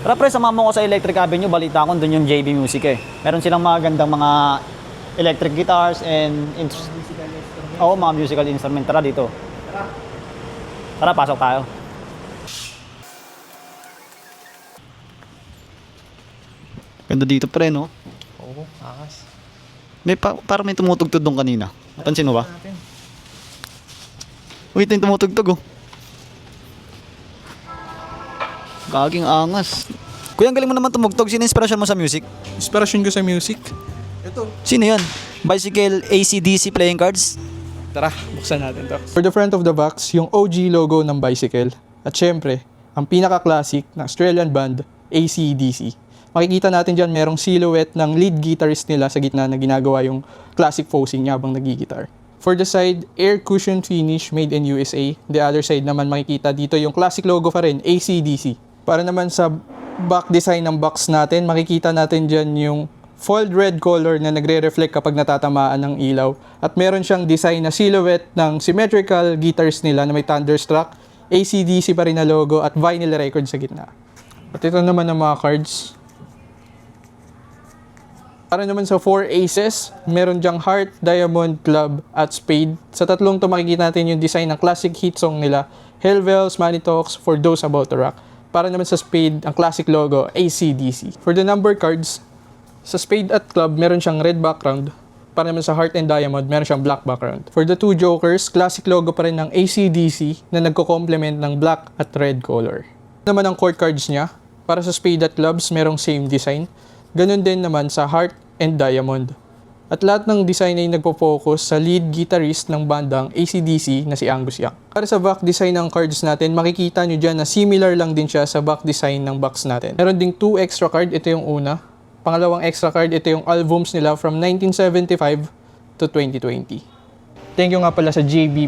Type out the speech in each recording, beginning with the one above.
Tara pre, samahan mo ko sa Electric Avenue. Balita ko doon yung JB Music eh. Meron silang mga gandang mga electric guitars and mga musical instrument. Tara dito. Tara, pasok tayo. Ganda dito pre, no? Oo, akas. Parang may tumutugtog doon kanina. Napansin mo ba? Wait, yung tumutugtog oh. Gaging angas. Kuya, ang galing mo naman tumugtog. Sino inspirasyon mo sa music? Inspirasyon ko sa music. Ito. Sino yan? Bicycle AC/DC playing cards? Tara, buksan natin to. For the front of the box, yung OG logo ng bicycle. At syempre, ang pinaka-classic na Australian band, AC/DC. Makikita natin dyan merong silhouette ng lead guitarist nila sa gitna na ginagawa yung classic posing niya habang nag-guitar. For the side, air cushion finish made in USA. The other side naman makikita dito yung classic logo pa rin, AC/DC. Para naman sa back design ng box natin, makikita natin dyan yung foiled red color na nagre-reflect kapag natatamaan ng ilaw. At meron siyang design na silhouette ng symmetrical guitars nila na may Thunderstruck, AC/DC pa rin na logo at vinyl record sa gitna. At ito naman ang mga cards. Para naman sa 4 aces, meron dyang heart, diamond, club, at spade. Sa tatlong to makikita natin yung design ng classic hit song nila, Hellbells, Money Talks, For Those About to Rock. Para naman sa spade, ang classic logo, AC/DC. For the number cards, sa spade at club, meron siyang red background. Para naman sa heart and diamond, meron siyang black background. For the two jokers, classic logo pa rin ng AC/DC na nagko-complement ng black at red color. Naman ang court cards niya, para sa spade at clubs, merong same design. Ganun din naman sa heart and diamond. At lahat ng design ay nagpo-focus sa lead guitarist ng bandang AC/DC na si Angus Young. Para sa back design ng cards natin, makikita nyo dyan na similar lang din siya sa back design ng box natin. Meron ding 2 extra card, ito yung una. Pangalawang extra card, ito yung albums nila from 1975 to 2020. Thank you nga pala sa JB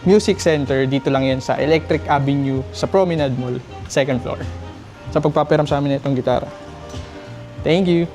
Music Center, dito lang yan sa Electric Avenue sa Promenade Mall, 2nd floor. Sa pagpaparam sa amin na itong gitara. Thank you!